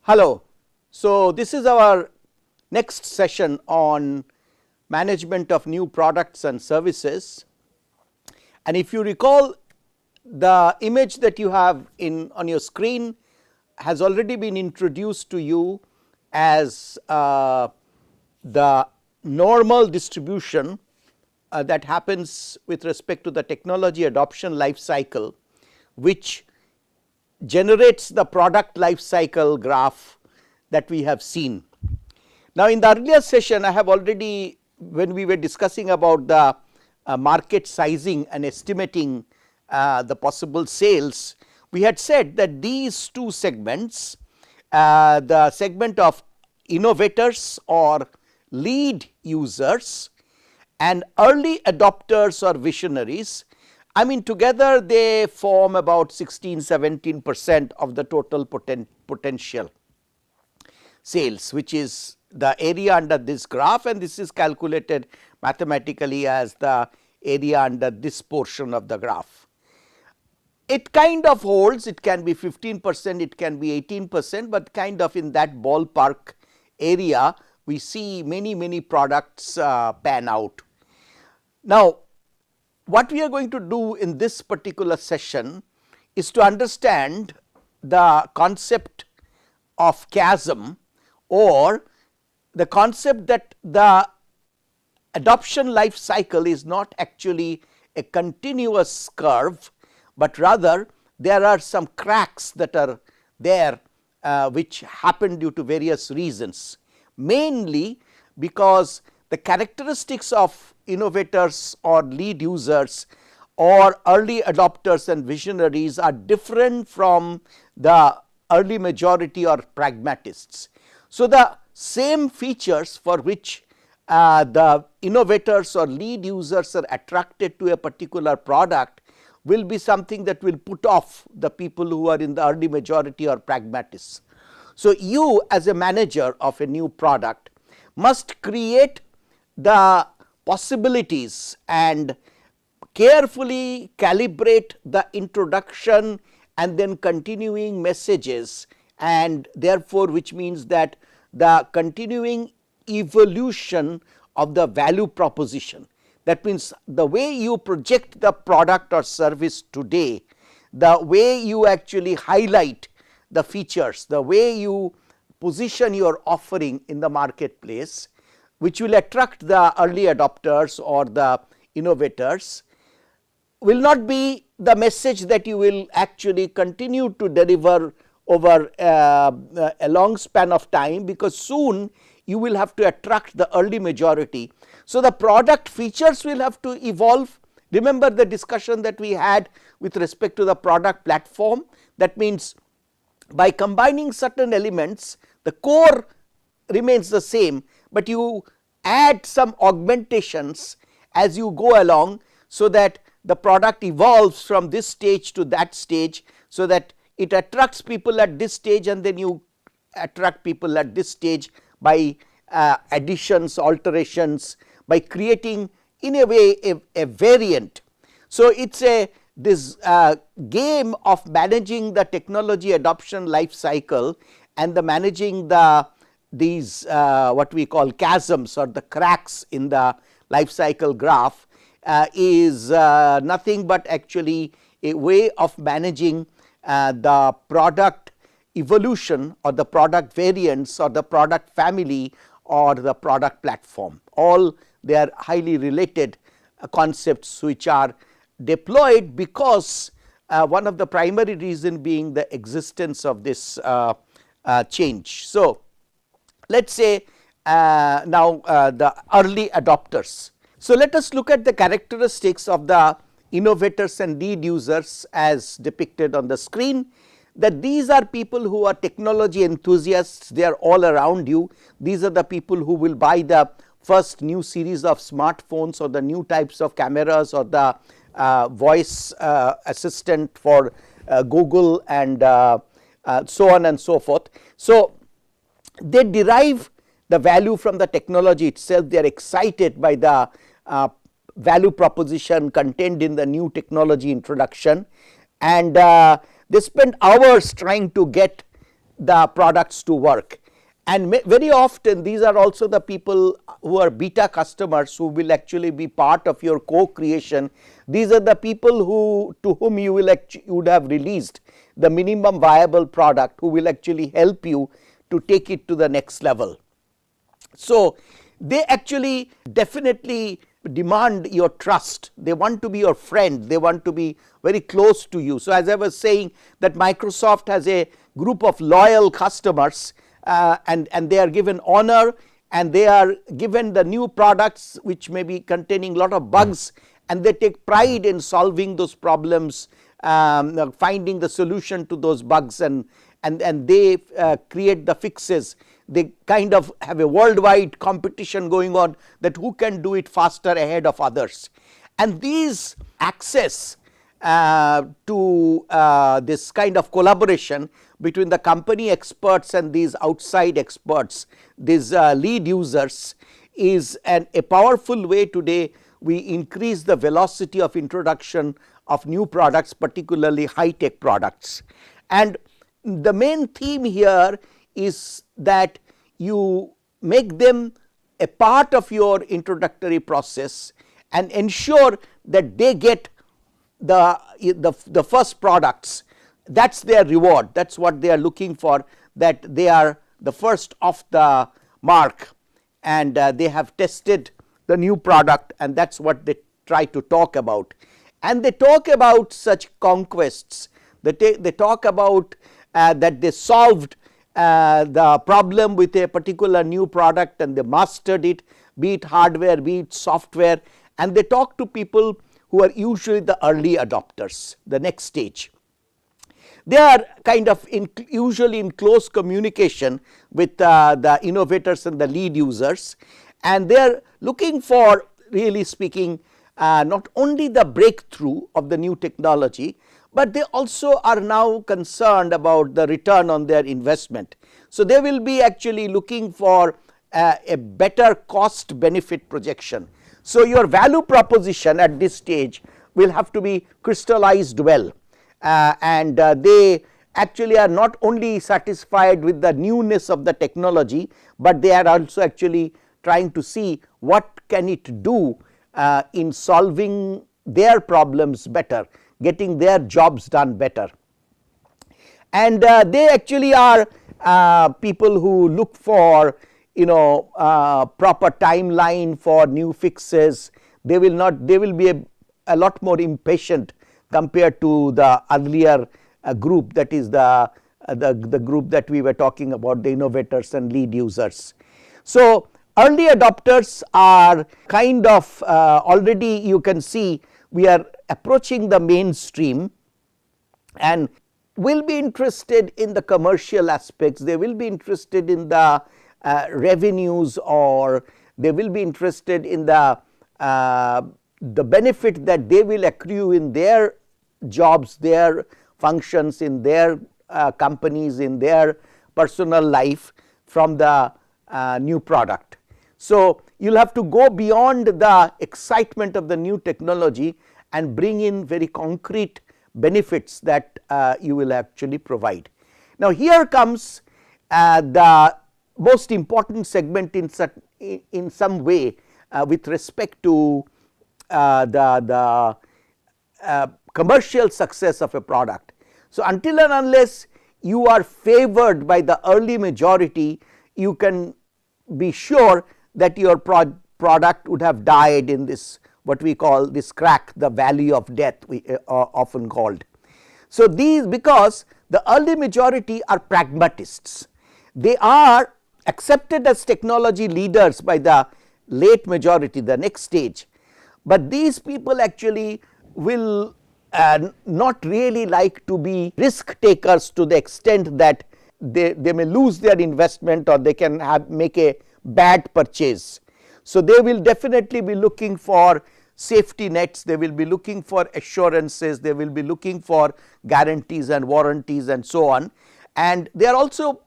Hello. So, this is our next session on management of new products and services, and if you recall, the image that you have on your screen has already been introduced to you as the normal distribution that happens with respect to the technology adoption life cycle, which generates the product life cycle graph that we have seen. Now, in the earlier session, I have already, when we were discussing about the market sizing and estimating the possible sales, we had said that these two segments, the segment of innovators or lead users and early adopters or visionaries, I mean together they form about 16-17% of the total potential sales, which is the area under this graph, and this is calculated mathematically as the area under this portion of the graph. It kind of holds, it can be 15%, it can be 18%, but kind of in that ballpark area we see many products pan out. Now, what we are going to do in this particular session is to understand the concept of chasm, or the concept that the adoption life cycle is not actually a continuous curve, but rather there are some cracks that are there which happen due to various reasons, mainly because the characteristics of innovators or lead users or early adopters and visionaries are different from the early majority or pragmatists. So, the same features for which the innovators or lead users are attracted to a particular product will be something that will put off the people who are in the early majority or pragmatists. So, you as a manager of a new product must create the possibilities and carefully calibrate the introduction and then continuing messages, and therefore, which means that the continuing evolution of the value proposition. That means, the way you project the product or service today, the way you actually highlight the features, the way you position your offering in the marketplace, which will attract the early adopters or the innovators, will not be the message that you will actually continue to deliver over a long span of time, because soon you will have to attract the early majority. So, the product features will have to evolve. Remember the discussion that we had with respect to the product platform. That means, by combining certain elements, the core remains the same, but you add some augmentations as you go along, so that the product evolves from this stage to that stage, so that it attracts people at this stage and then you attract people at this stage by additions, alterations, by creating in a way a variant. So, it is this game of managing the technology adoption life cycle and the managing these what we call chasms or the cracks in the life cycle graph is nothing but actually a way of managing the product evolution or the product variants or the product family or the product platform. All they are highly related concepts which are deployed because one of the primary reason being the existence of this change. So, let us say now the early adopters. So, let us look at the characteristics of the innovators and lead users as depicted on the screen, that these are people who are technology enthusiasts, they are all around you. These are the people who will buy the first new series of smartphones or the new types of cameras or the voice assistant for Google and so on and so forth. So, they derive the value from the technology itself, they are excited by the value proposition contained in the new technology introduction, and they spend hours trying to get the products to work. And very often these are also the people who are beta customers who will actually be part of your co-creation. These are the people who, to whom you would have released the minimum viable product, who will actually help you to take it to the next level. So they actually definitely demand your trust. They want to be your friend. They want to be very close to you. So as I was saying, that Microsoft has a group of loyal customers, and they are given honor, and they are given the new products which may be containing lot of bugs, and they take pride in solving those problems, finding the solution to those bugs, and they create the fixes. They kind of have a worldwide competition going on that who can do it faster ahead of others. And these access to this kind of collaboration between the company experts and these outside experts, these lead users, is a powerful way today we increase the velocity of introduction of new products, particularly high-tech products. And the main theme here is that you make them a part of your introductory process and ensure that they get the first products. That's their reward. That's what they are looking for, that they are the first off the mark, and they have tested the new product, and that's what they try to talk about. And they talk about such conquests. They talk about that they solved the problem with a particular new product and they mastered it, be it hardware, be it software, and they talk to people who are usually the early adopters, the next stage. They are kind of usually in close communication with the innovators and the lead users, and they are looking for, really speaking, not only the breakthrough of the new technology, but they also are now concerned about the return on their investment. So they will be actually looking for a better cost benefit projection. So your value proposition at this stage will have to be crystallized well, and they actually are not only satisfied with the newness of the technology, but they are also actually trying to see what can it do in solving their problems better, getting their jobs done better. And they actually are people who look for proper timeline for new fixes. They will be a lot more impatient compared to the earlier group, that is the group that we were talking about, the innovators and lead users. So early adopters are kind of already, you can see we are approaching the mainstream and will be interested in the commercial aspects. They will be interested in the revenues, or they will be interested in the benefit that they will accrue in their jobs, their functions, in their companies, in their personal life from the new product. So you will have to go beyond the excitement of the new technology and bring in very concrete benefits that you will actually provide. Now here comes the most important segment in some way with respect to the commercial success of a product. So until and unless you are favored by the early majority, you can be sure that your product would have died in this, what we call this crack, the valley of death, we are often called. So these, because the early majority are pragmatists, they are accepted as technology leaders by the late majority, the next stage, but these people actually will not really like to be risk takers to the extent that they may lose their investment, or they can make a bad purchase. So they will definitely be looking for safety nets, they will be looking for assurances, they will be looking for guarantees and warranties and so on, and they are also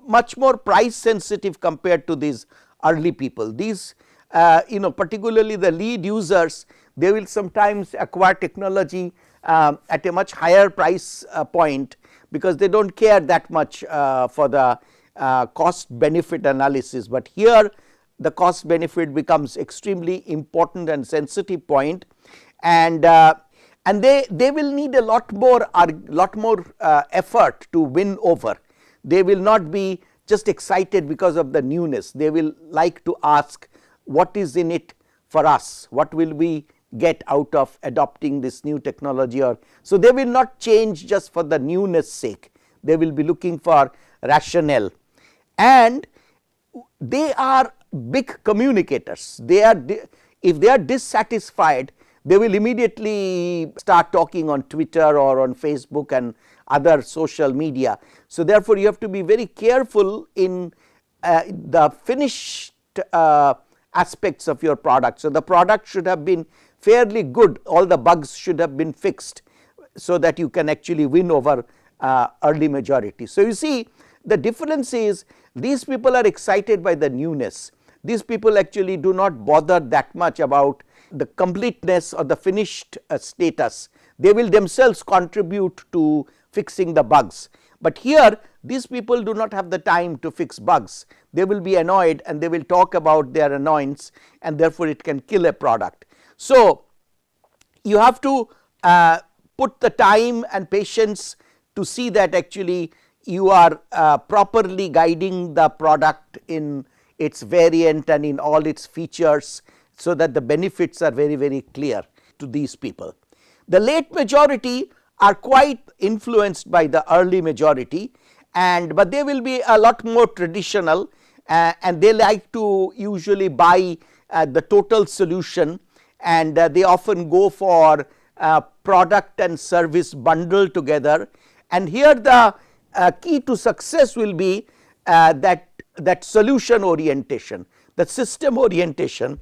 much more price sensitive compared to these early people. These particularly the lead users, they will sometimes acquire technology at a much higher price point, because they do not care that much for the cost benefit analysis, but here the cost benefit becomes extremely important and sensitive point, and they will need a lot more effort to win over. They will not be just excited because of the newness. They will like to ask, what is in it for us, what will we get out of adopting this new technology. Or so they will not change just for the newness sake, they will be looking for rationale, and they are big communicators. They are, if they are dissatisfied, they will immediately start talking on Twitter or on Facebook and other social media. So therefore you have to be very careful in the finished aspects of your product. So the product should have been fairly good, all the bugs should have been fixed, so that you can actually win over early majority. So you see, the difference is these people are excited by the newness. These people actually do not bother that much about the completeness or the finished status. They will themselves contribute to fixing the bugs, but here these people do not have the time to fix bugs. They will be annoyed and they will talk about their annoyance, and therefore it can kill a product. So you have to put the time and patience to see that actually you are properly guiding the product in its variant and in all its features, so that the benefits are very, very clear to these people. The late majority are quite influenced by the early majority, but they will be a lot more traditional, and they like to usually buy the total solution, and they often go for product and service bundled together. And here the key to success will be that solution orientation, that system orientation.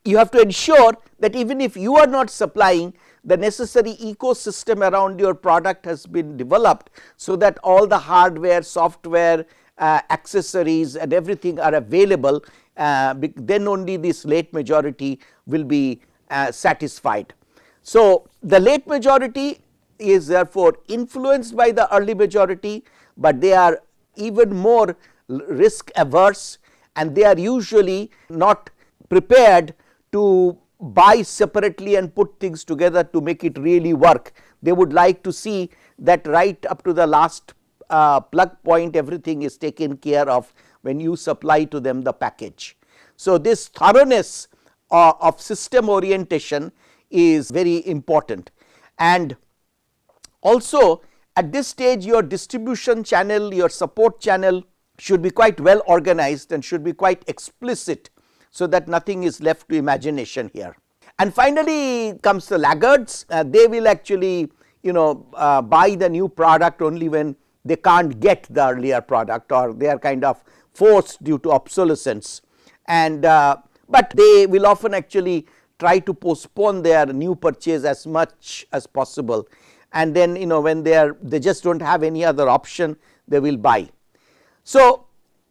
You have to ensure that even if you are not supplying, the necessary ecosystem around your product has been developed, so that all the hardware, software, accessories and everything are available. Then only this late majority will be satisfied. So the late majority is therefore influenced by the early majority, but they are even more risk averse, and they are usually not prepared to buy separately and put things together to make it really work. They would like to see that right up to the last plug point everything is taken care of when you supply to them the package. So this thoroughness of system orientation is very important, and also at this stage your distribution channel, your support channel should be quite well organized and should be quite explicit, so that nothing is left to imagination here. And finally comes the laggards. They will actually buy the new product only when they can't get the earlier product, or they are kind of forced due to obsolescence, and but they will often actually try to postpone their new purchase as much as possible, and then when they just do not have any other option, they will buy. So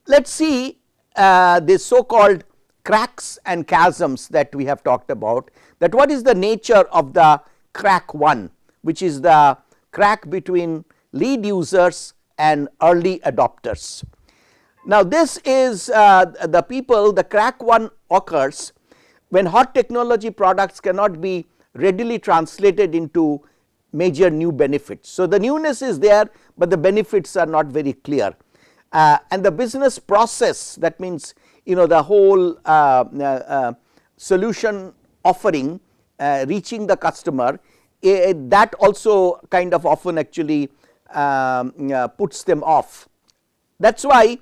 let us see this so called cracks and chasms that we have talked about, that what is the nature of the crack 1, which is the crack between lead users and early adopters. Now this is the people, the crack 1 occurs when hot technology products cannot be readily translated into major new benefits. So the newness is there, but the benefits are not very clear, and the business process, that means the whole solution offering reaching the customer, that also kind of often actually puts them off. That is why,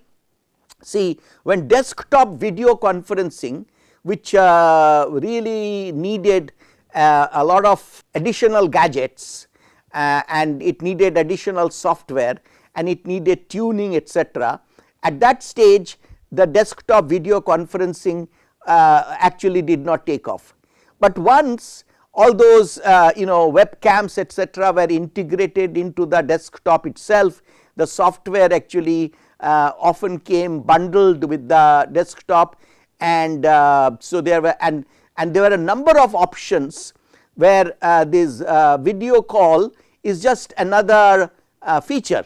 see, when desktop video conferencing, which really needed a lot of additional gadgets, and it needed additional software, and it needed tuning, etc. At that stage the desktop video conferencing actually did not take off. But once all those webcams, etc. were integrated into the desktop itself, the software actually often came bundled with the desktop, and so there were and there were a number of options where this video call is just another feature.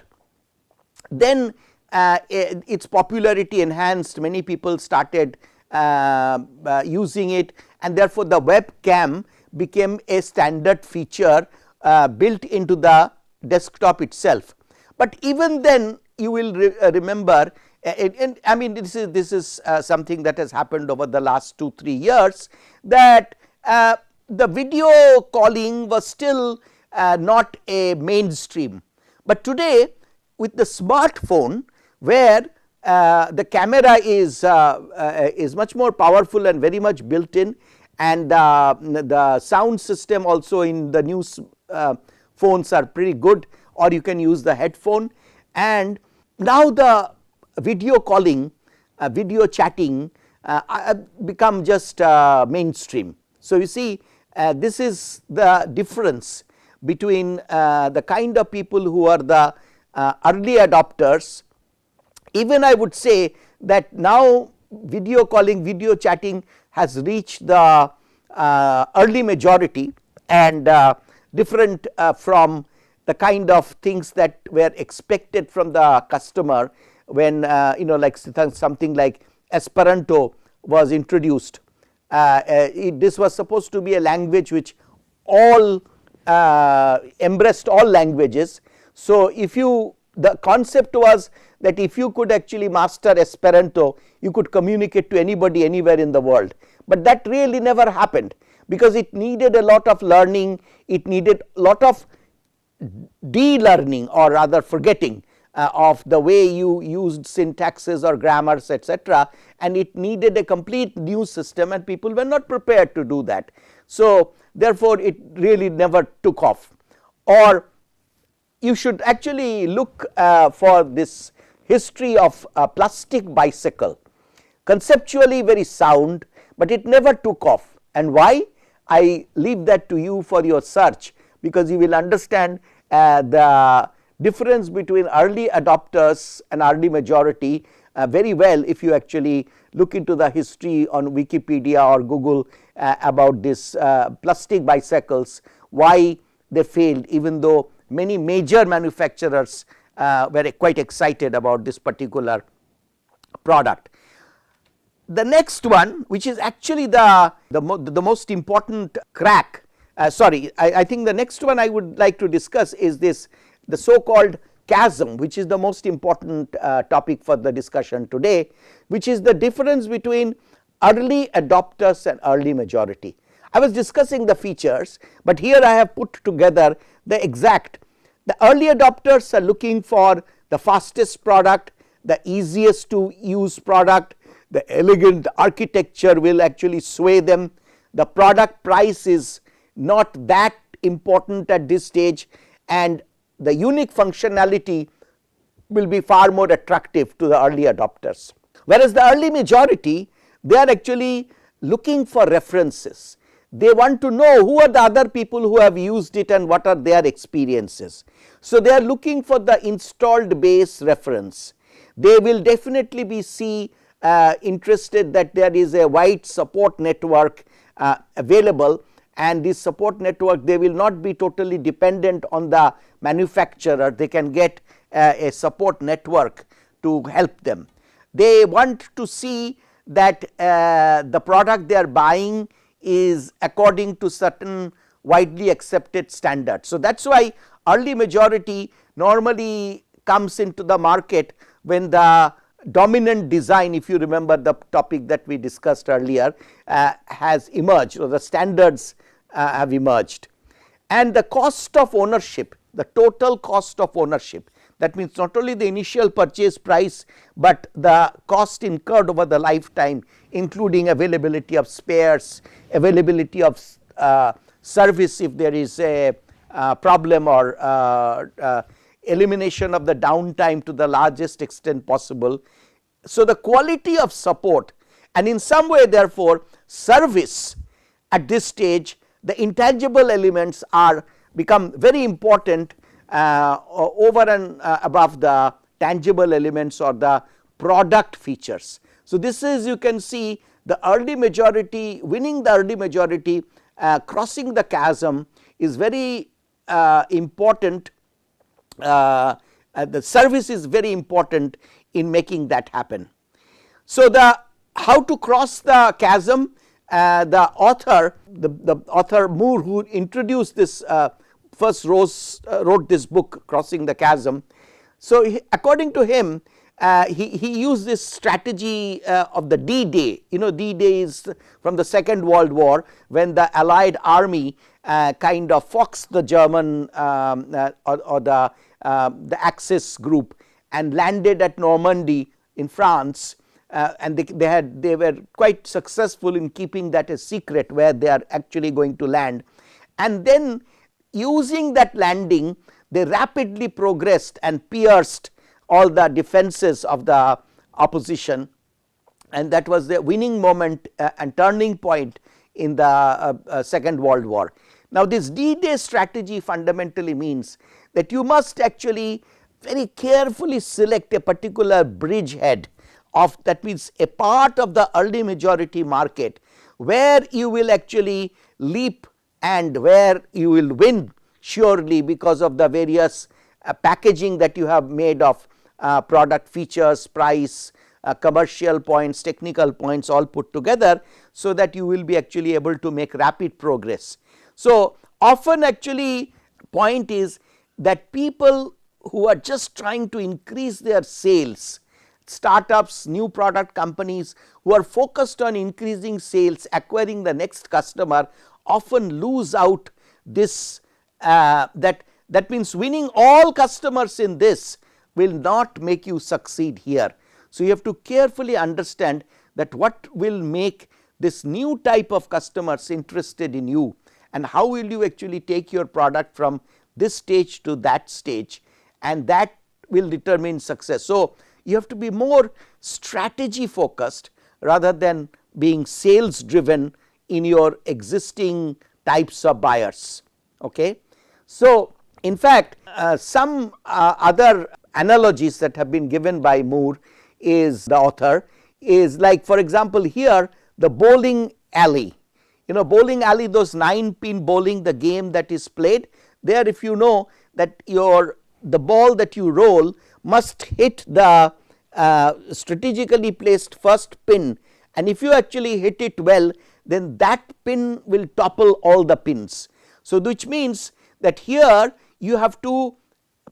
Then its popularity enhanced, many people started using it, and therefore, the webcam became a standard feature built into the desktop itself. But even then you will remember, and I mean this is something that has happened over the last 2-3 years, that the video calling was still not a mainstream. But today, with the smartphone, where the camera is much more powerful and very much built in, and the sound system also in the new phones are pretty good, or you can use the headphone, and now the video calling, video chatting become just mainstream. So, you see this is the difference between the kind of people who are the early adopters. Even I would say that now video calling, video chatting has reached the early majority, and different from the kind of things that were expected from the customer when like something like Esperanto was introduced. This was supposed to be a language which all embraced all languages. So, the concept was that if you could actually master Esperanto, you could communicate to anybody anywhere in the world, but that really never happened, because it needed a lot of learning, it needed a lot of de-learning, or rather forgetting of the way you used syntaxes or grammars, etc., and it needed a complete new system, and people were not prepared to do that. So, therefore, it really never took off. Or you should actually look for this history of a plastic bicycle, conceptually very sound, but it never took off. And why? I leave that to you for your search, because you will understand the difference between early adopters and early majority very well if you actually look into the history on Wikipedia or Google about this plastic bicycles, why they failed, even though many major manufacturers were quite excited about this particular product. The next one, which is actually the most important crack, I think the next one I would like to discuss is the so called chasm, which is the most important topic for the discussion today, which is the difference between early adopters and early majority. I was discussing the features, but here I have put together the exact. The early adopters are looking for the fastest product, the easiest to use product, the elegant architecture will actually sway them, the product price is not that important at this stage, and the unique functionality will be far more attractive to the early adopters. Whereas the early majority, they are actually looking for references. They want to know who are the other people who have used it and what are their experiences. So, they are looking for the installed base reference. They will definitely be interested that there is a wide support network available, and this support network, they will not be totally dependent on the manufacturer, they can get a support network to help them. They want to see that the product they are buying is according to certain widely accepted standards. So, that is why early majority normally comes into the market when the dominant design, if you remember the topic that we discussed earlier, has emerged, or the standards have emerged. And the cost of ownership, the total cost of ownership, that means not only the initial purchase price, but the cost incurred over the lifetime, including availability of spares, availability of service if there is a problem, or elimination of the downtime to the largest extent possible. So, the quality of support, and in some way therefore service at this stage, the intangible elements are become very important over and above the tangible elements or the product features. So, this is, you can see, the early majority, winning the early majority, crossing the chasm is very important the service is very important in making that happen. So, the how to cross the chasm, the author Moore, who introduced this first wrote this book, Crossing the Chasm. So, according to him, he used this strategy of the D-Day. D-Day is from the Second World War, when the Allied army kind of foxed the German or the Axis group and landed at Normandy in France, and they were quite successful in keeping that a secret where they are actually going to land. And then using that landing, they rapidly progressed and pierced all the defenses of the opposition, and that was the winning moment and turning point in the Second World War. Now, this D-Day strategy fundamentally means that you must actually very carefully select a particular bridgehead of, that means a part of the early majority market where you will actually leap and where you will win surely, because of the various packaging that you have made of product features, price, commercial points, technical points all put together, so that you will be actually able to make rapid progress. So, often actually point is that people who are just trying to increase their sales, startups, new product companies who are focused on increasing sales, acquiring the next customer, often lose out this that means winning all customers in this will not make you succeed here. So, you have to carefully understand that what will make this new type of customers interested in you, and how will you actually take your product from this stage to that stage, and that will determine success. So, you have to be more strategy focused rather than being sales driven in your existing types of buyers. Okay. So, in fact, some other analogies that have been given by Moore is the author is like, for example, here the bowling alley. Bowling alley, those 9-pin bowling, the game that is played there, if you know that the ball that you roll must hit the strategically placed first pin, and if you actually hit it well, then that pin will topple all the pins. So, which means that here you have to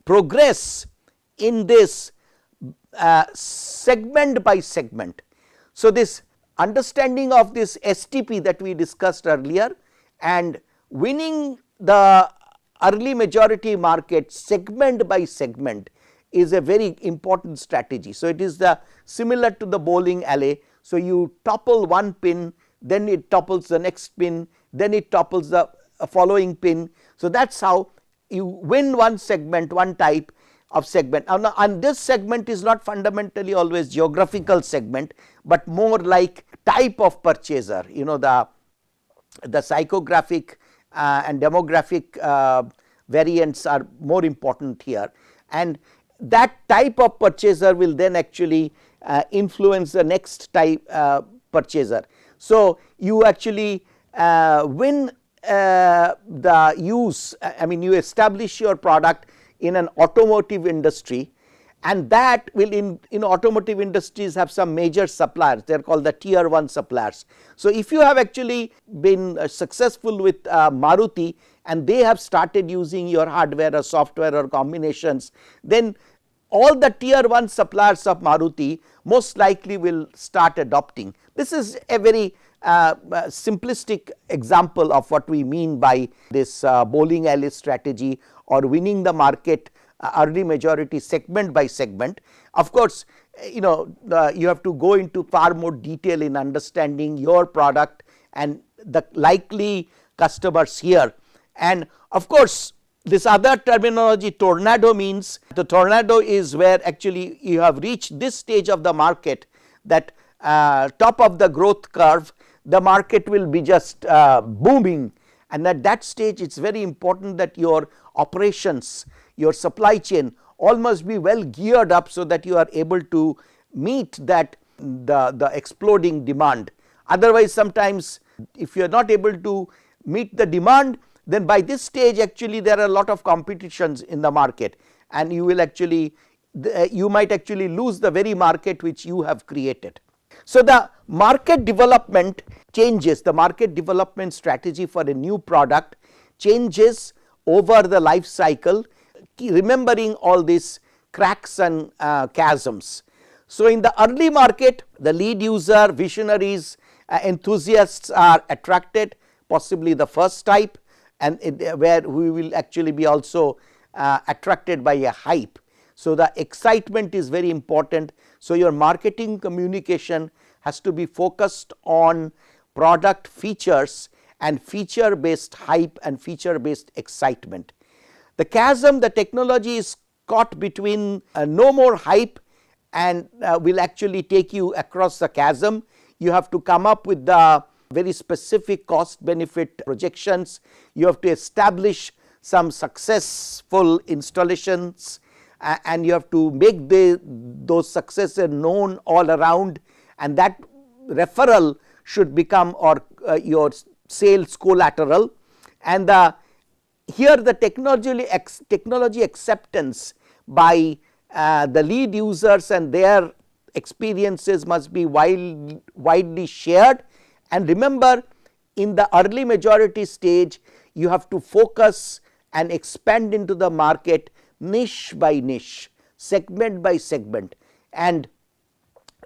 progress in this segment by segment. So, this understanding of this STP that we discussed earlier and winning the early majority market segment by segment is a very important strategy. So, it is the similar to the bowling alley. So, you topple one pin, then it topples the next pin, then it topples the following pin. So, that is how you win one segment, one type of segment. And this segment is not fundamentally always geographical segment, but more like type of purchaser. The psychographic and demographic variants are more important here, and that type of purchaser will then actually influence the next type purchaser. So, you actually win the use, you establish your product in an automotive industry, and that will in automotive industries have some major suppliers, they are called the tier 1 suppliers. So, if you have actually been successful with Maruti and they have started using your hardware or software or combinations, then all the tier 1 suppliers of Maruti most likely will start adopting. This is a very simplistic example of what we mean by this bowling alley strategy or winning the market early majority segment by segment. Of course, you have to go into far more detail in understanding your product and the likely customers here. And of course, this other terminology tornado means the tornado is where actually you have reached this stage of the market, that top of the growth curve, the market will be just booming, and at that stage it is very important that your operations, your supply chain all must be well geared up, so that you are able to meet that the exploding demand. Otherwise, sometimes if you are not able to meet the demand, then by this stage actually there are a lot of competitions in the market, and you will actually you might actually lose the very market which you have created. So, the market development changes, the market development strategy for a new product changes over the life cycle, remembering all these cracks and chasms. So, in the early market, the lead user, visionaries, enthusiasts are attracted, possibly the first type, and where we will actually be also attracted by a hype. So, the excitement is very important. So, your marketing communication has to be focused on product features and feature based hype and feature based excitement. The chasm, the technology is caught between no more hype and will actually take you across the chasm. You have to come up with the very specific cost benefit projections. You have to establish some successful installations, and you have to make those successes known all around, and that referral should become your sales collateral. And here the technology acceptance by the lead users and their experiences must be widely shared. And remember, in the early majority stage, you have to focus and expand into the market niche by niche, segment by segment, and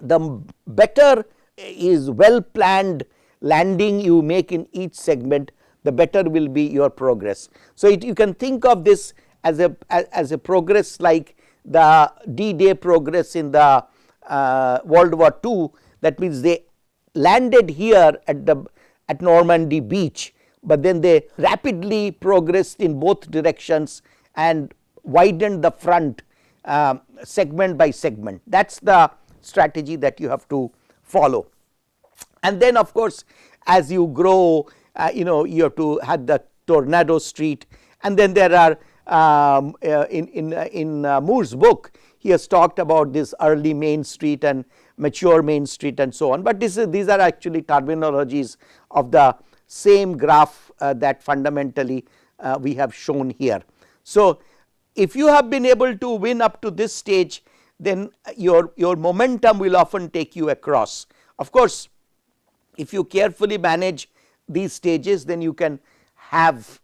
the better is well planned landing you make in each segment, the better will be your progress. So, you can think of this as a progress like the DDay progress in the World War II. That means they landed here at Normandy beach, but then they rapidly progressed in both directions and widened the front segment by segment. That is the strategy that you have to follow. And then of course, as you grow, you have to have the tornado street, and then there are in Moore's book, he has talked about this early Main Street and mature Main Street and so on, but these are actually terminologies of the same graph that fundamentally we have shown here. So, if you have been able to win up to this stage, then your momentum will often take you across. Of course, if you carefully manage these stages, then you can have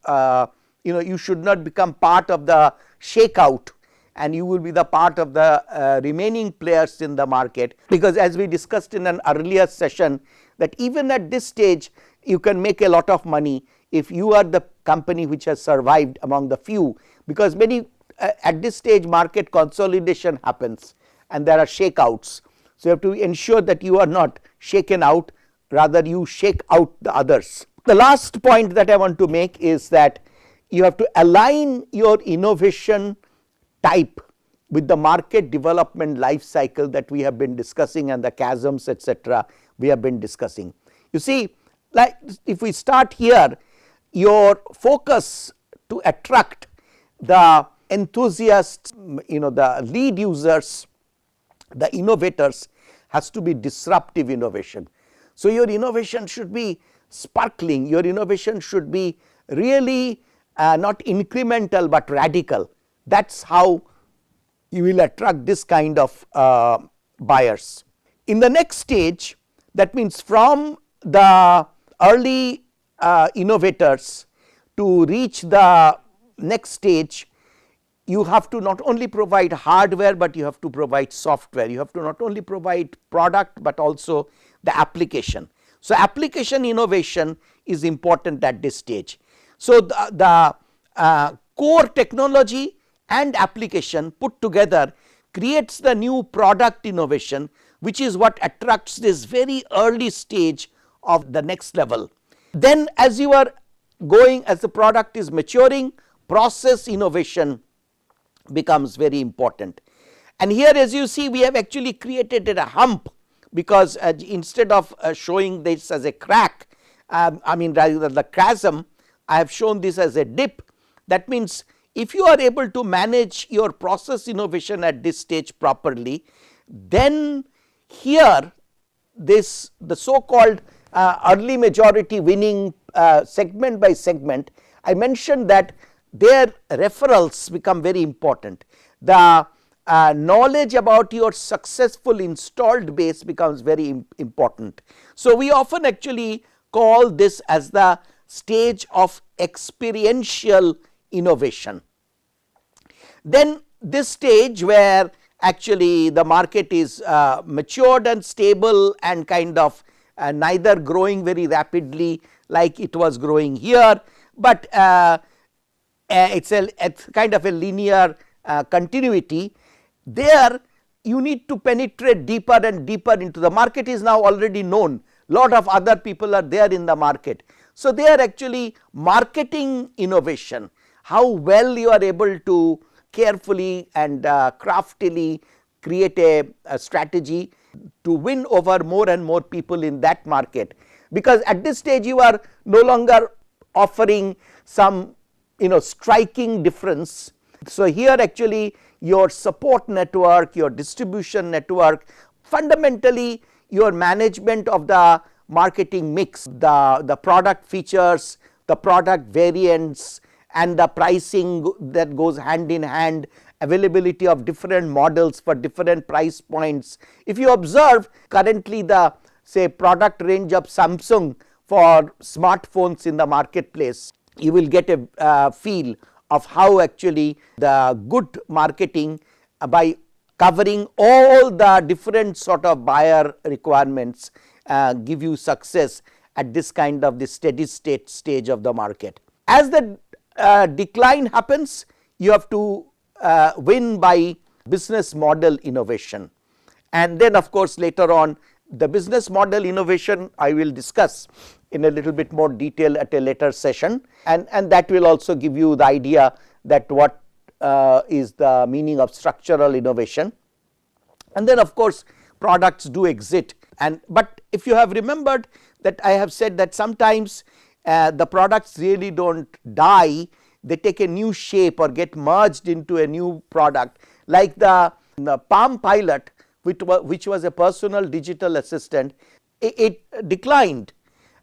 you should not become part of the shakeout, and you will be the part of the remaining players in the market, because as we discussed in an earlier session, that even at this stage you can make a lot of money if you are the company which has survived among the few, because many at this stage market consolidation happens and there are shakeouts. So, you have to ensure that you are not shaken out, rather you shake out the others. The last point that I want to make is that you have to align your innovation type with the market development life cycle that we have been discussing, and the chasms etc. we have been discussing. You see, like if we start here, your focus to attract the enthusiasts, the lead users, the innovators, has to be disruptive innovation. So, your innovation should be sparkling, your innovation should be really not incremental but radical. That is how you will attract this kind of buyers. In the next stage, that means from the early innovators to reach the next stage, you have to not only provide hardware, but you have to provide software. You have to not only provide product, but also the application. So, application innovation is important at this stage. So, the core technology and application put together creates the new product innovation, which is what attracts this very early stage of the next level. Then as you are going, as the product is maturing, process innovation becomes very important. And here, as you see, we have actually created a hump, because instead of showing this as a crack, rather than the chasm, I have shown this as a dip. That means if you are able to manage your process innovation at this stage properly, then here the so called early majority winning segment by segment, I mentioned that their referrals become very important. the knowledge about your successful installed base becomes very important. So, we often actually call this as the stage of experiential innovation. Then this stage where actually the market is matured and stable and kind of neither growing very rapidly like it was growing here, but it's kind of a linear continuity. There you need to penetrate deeper and deeper into the market. Is now already known, lot of other people are there in the market. So, they are actually marketing innovation, how well you are able to carefully and craftily create a strategy to win over more and more people in that market, because at this stage you are no longer offering some striking difference. So, here actually your support network, your distribution network, fundamentally your management of the marketing mix, the product features, the product variants and the pricing that goes hand in hand, availability of different models for different price points. If you observe currently the say product range of Samsung for smartphones in the marketplace, you will get a feel of how actually the good marketing by covering all the different sort of buyer requirements give you success at this kind of the steady state stage of the market. As the decline happens, you have to win by business model innovation, and then of course later on the business model innovation I will discuss in a little bit more detail at a later session, and that will also give you the idea that what is the meaning of structural innovation. And then of course products do exit, but if you have remembered that I have said that sometimes the products really do not die, they take a new shape or get merged into a new product, like the Palm Pilot, which was a personal digital assistant. It declined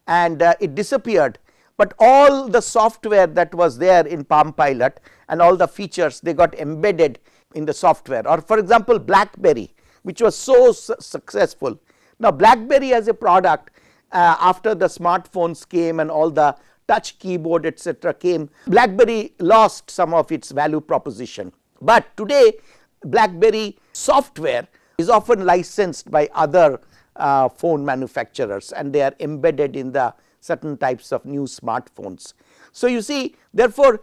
and it disappeared, but all the software that was there in Palm Pilot and all the features, they got embedded in the software. Or for example, BlackBerry, which was so successful. Now, BlackBerry as a product, after the smartphones came and all the touch keyboard etc. came, BlackBerry lost some of its value proposition, but today BlackBerry software is often licensed by other phone manufacturers and they are embedded in the certain types of new smartphones. So, you see, therefore,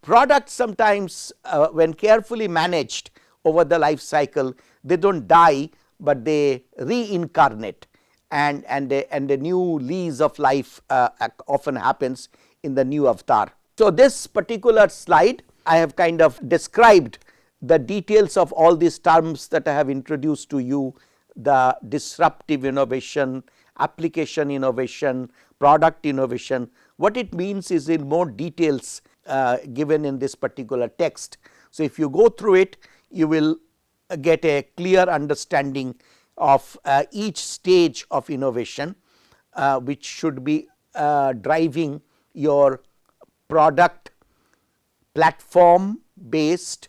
products sometimes when carefully managed over the life cycle, they do not die, but they reincarnate, and a new lease of life often happens in the new avatar. So, this particular slide I have kind of described the details of all these terms that I have introduced to you, the disruptive innovation, application innovation, product innovation. What it means is in more details given in this particular text. So, if you go through it, you will get a clear understanding of each stage of innovation which should be driving your product platform based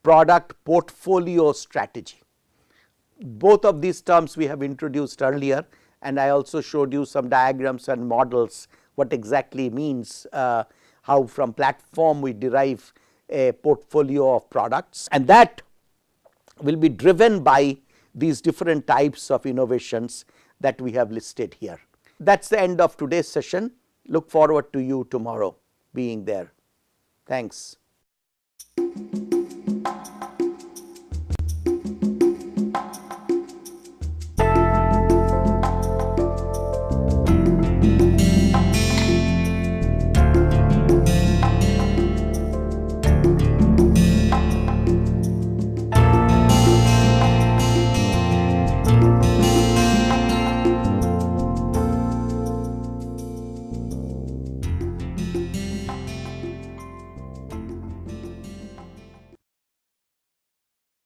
product portfolio strategy. Both of these terms we have introduced earlier, and I also showed you some diagrams and models what exactly means, how from platform we derive a portfolio of products, and that will be driven by these different types of innovations that we have listed here. That is the end of today's session. Look forward to you tomorrow being there. Thanks.